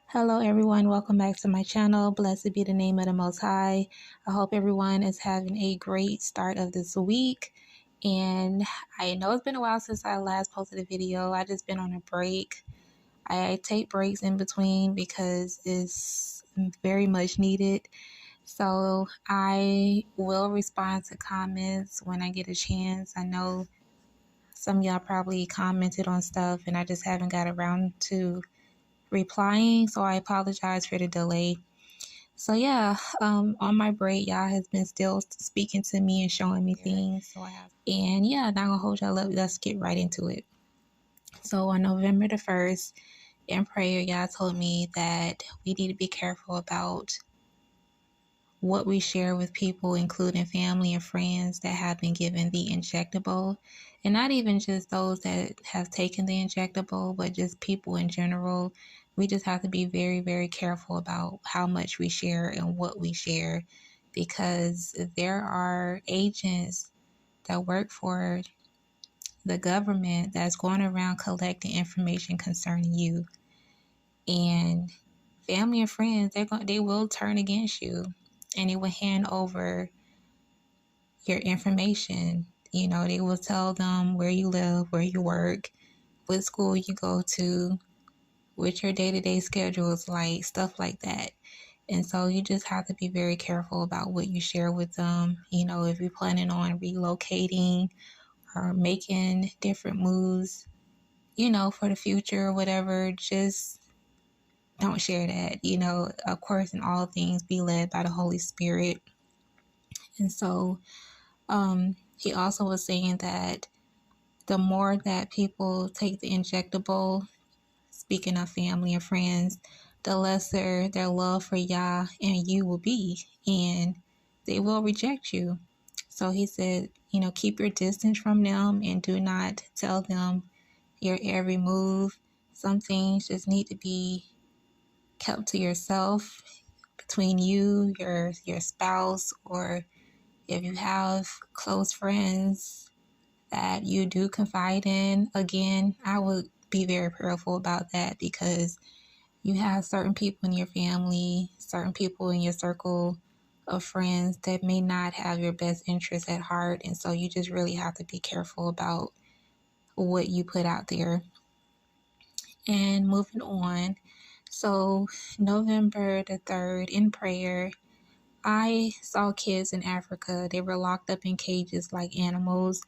Hello everyone, welcome back to my channel. Blessed be the name of the Most High. I hope everyone is having a great start of this week. And I know it's been a while since I last posted a video. I just been on a break. I take breaks in between because it's very much needed. So I will respond to comments when I get a chance. I know some of y'all probably commented on stuff and I just haven't got around to replying, so I apologize for the delay. So yeah, on my break, y'all has been still speaking to me and showing me things. And yeah, not gonna hold y'all up. Let's get right into it. So on November the 1st, in prayer, y'all told me that we need to be careful about what we share with people, including family and friends that have been given the injectable. And not even just those that have taken the injectable, but just people in general. We just have to be very, very careful about how much we share and what we share, because there are agents that work for the government that's going around collecting information concerning you. And family and friends, they will turn against you, and they will hand over your information. You know, they will tell them where you live, where you work, what school you go to, what your day-to-day schedule is like, stuff like that. And so you just have to be very careful about what you share with them. You know, if you're planning on relocating or making different moves, you know, for the future or whatever, just don't share that. You know, of course, in all things, be led by the Holy Spirit. And so he also was saying that the more that people take the injectable, speaking of family and friends, the lesser their love for Yah and you will be, and they will reject you. So he said, you know, keep your distance from them and do not tell them your every move. Some things just need to be kept to yourself, between you, your spouse, or if you have close friends that you do confide in. Again, I would be very prayerful about that, because you have certain people in your family, certain people in your circle of friends that may not have your best interests at heart. And so you just really have to be careful about what you put out there. And moving on. So November the 3rd, in prayer, I saw kids in Africa. They were locked up in cages like animals,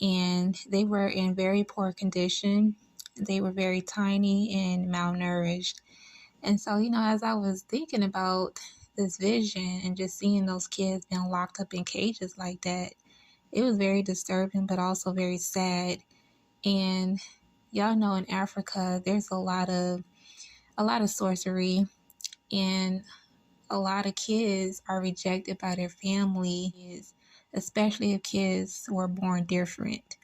and they were in very poor condition. They were very tiny and malnourished. And so, you know, as I was thinking about this vision and just seeing those kids being locked up in cages like that, it was very disturbing, but also very sad. And y'all know in Africa, there's a lot of sorcery, and a lot of kids are rejected by their families, especially if kids were born different.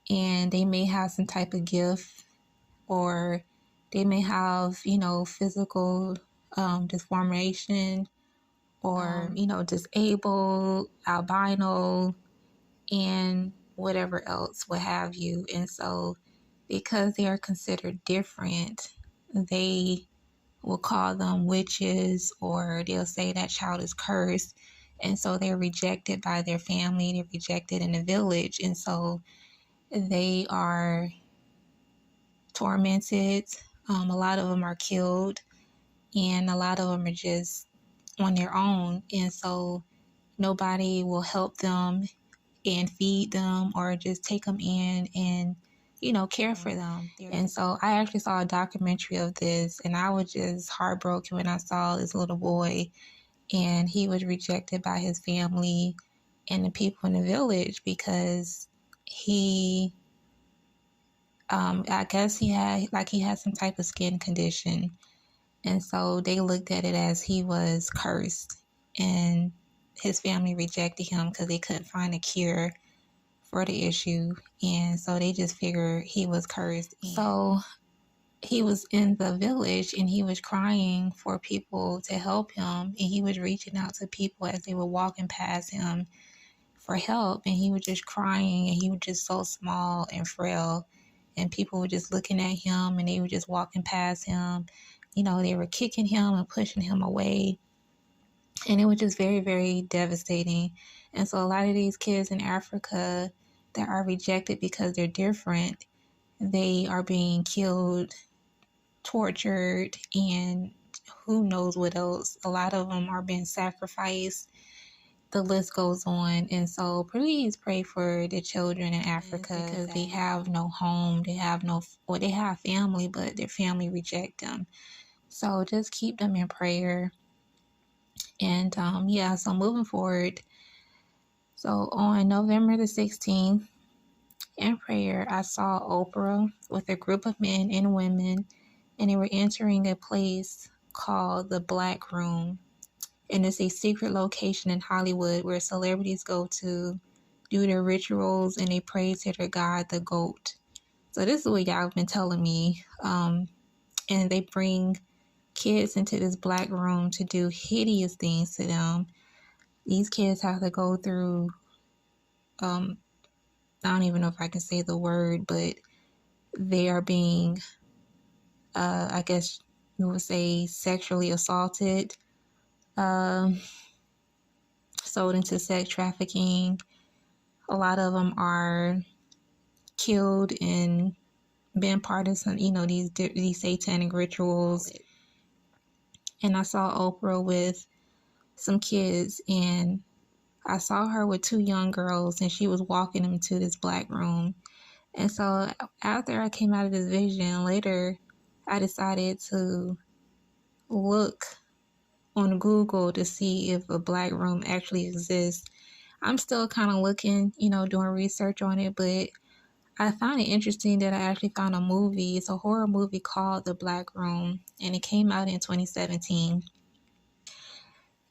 And they may have some type of gift, or they may have, you know, physical deformation, or, you know, disabled, albino, and whatever else, what have you. And so because they are considered different, they will call them witches, or they'll say that child is cursed. And so they're rejected by their family, they're rejected in the village. And so they are tormented. A lot of them are killed, and a lot of them are just on their own. And so nobody will help them and feed them, or just take them in and, you know, care for them. And so I actually saw a documentary of this, and I was just heartbroken when I saw this little boy, and he was rejected by his family and the people in the village because he I guess he had some type of skin condition. And so they looked at it as he was cursed, and his family rejected him because they couldn't find a cure for the issue. And so they just figured he was cursed. So he was in the village, and he was crying for people to help him. And he was reaching out to people as they were walking past him for help. And he was just crying, and he was just so small and frail. And people were just looking at him, and they were just walking past him, they were kicking him and pushing him away. And it was just very, very devastating. And so a lot of these kids in Africa that are rejected because they're different, they are being killed, tortured, and who knows what else. A lot of them are being sacrificed. The list goes on. And so please pray for the children in Africa because they have no home. They have they have family, but their family reject them. So just keep them in prayer. And yeah, so moving forward. So on November the 16th, in prayer, I saw Oprah with a group of men and women, and they were entering a place called the Black Room. And it's a secret location in Hollywood where celebrities go to do their rituals and they pray to their god, the goat. So this is what y'all have been telling me. And they bring kids into this black room to do hideous things to them. These kids have to go through, I don't even know if I can say the word, but they are being, I guess you would say, sexually assaulted, sold into sex trafficking. A lot of them are killed and been part of some, these satanic rituals. And I saw Oprah with some kids, and I saw her with two young girls, and she was walking them to this black room. And so after I came out of this vision, later I decided to look on Google to see if a black room actually exists. I'm still kind of looking, doing research on it, but I found it interesting that I actually found a movie. It's a horror movie called The Black Room, and it came out in 2017.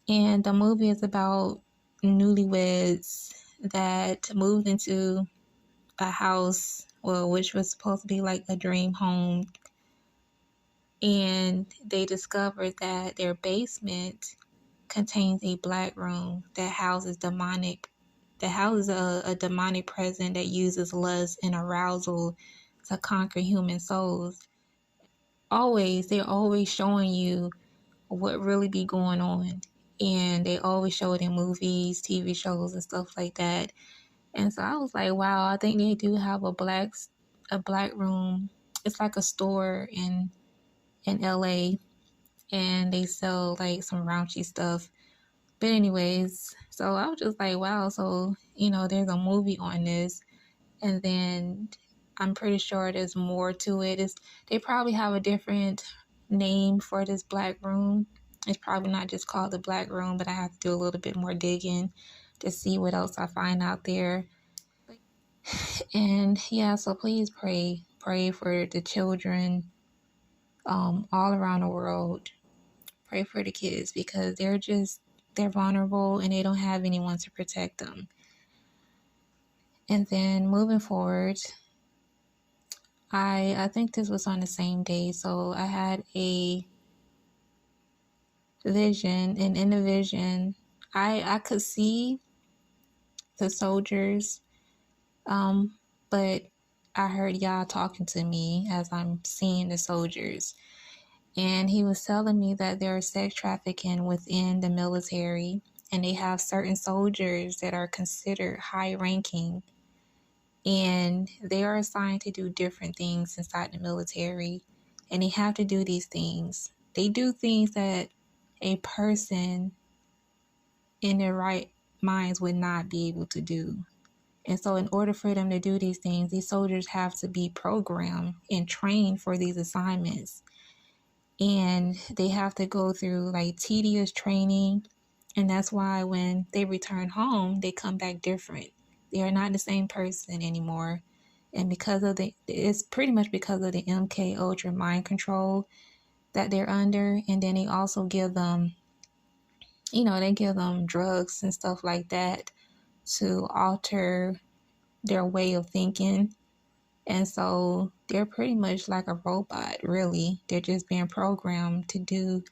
And the movie is about newlyweds that moved into a house, well, which was supposed to be like a dream home. And they discovered that their basement contains a black room that houses a demonic presence that uses lust and arousal to conquer human souls. They're always showing you what really be going on. And they always show it in movies, TV shows, and stuff like that. And so I was like, wow, I think they do have a black room. It's like a store in LA, and they sell like some raunchy stuff. But anyways, so I was just like, wow, so there's a movie on this, and then I'm pretty sure there's more to it. They probably have a different name for this black room. It's probably not just called the Black Room, but I have to do a little bit more digging to see what else I find out there. And yeah, so please pray for the children all around the world. Pray for the kids because they're vulnerable and they don't have anyone to protect them. And then moving forward, I think this was on the same day. So I had a vision, and in the vision, I could see the soldiers, but I heard Yah talking to me as I'm seeing the soldiers. And he was telling me that there are sex trafficking within the military, and they have certain soldiers that are considered high ranking, and they are assigned to do different things inside the military, and they have to do these things. They do things that a person in their right minds would not be able to do. And so in order for them to do these things, these soldiers have to be programmed and trained for these assignments. And they have to go through like tedious training. And that's why when they return home, they come back different. They are not the same person anymore. And it's pretty much because of the MK Ultra mind control that they're under. And then they also give them, they give them drugs and stuff like that to alter their way of thinking. And so they're pretty much like a robot, really. They're just being programmed to do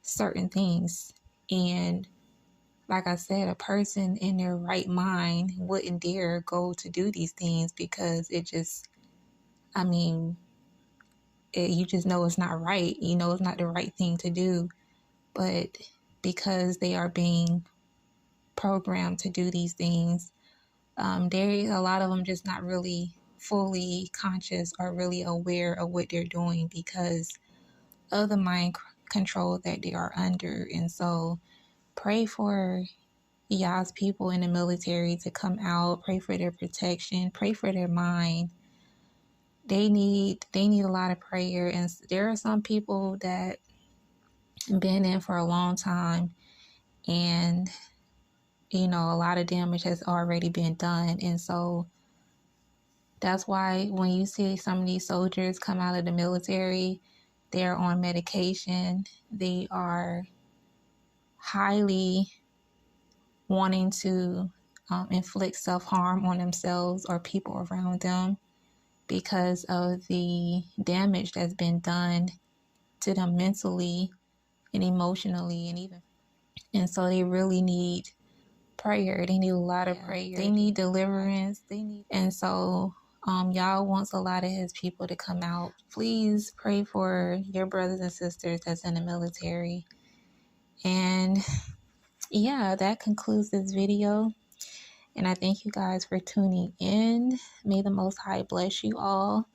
certain things. And like I said, a person in their right mind wouldn't dare go to do these things because you just know it's not right. You know it's not the right thing to do. But because they are being programmed to do these things, there a lot of them just not really fully conscious or really aware of what they're doing because of the mind control that they are under. And so pray for y'all's people in the military to come out, pray for their protection, pray for their mind. They need a lot of prayer. And there are some people that been in for a long time, and you know a lot of damage has already been done. And so that's why when you see some of these soldiers come out of the military, they're on medication. They are highly wanting to inflict self-harm on themselves or people around them because of the damage that's been done to them mentally and emotionally and so they really need prayer. They need a lot of prayer. They need deliverance. And so y'all wants a lot of his people to come out. Please pray for your brothers and sisters that's in the military. And yeah, that concludes this video. And I thank you guys for tuning in. May the Most High bless you all.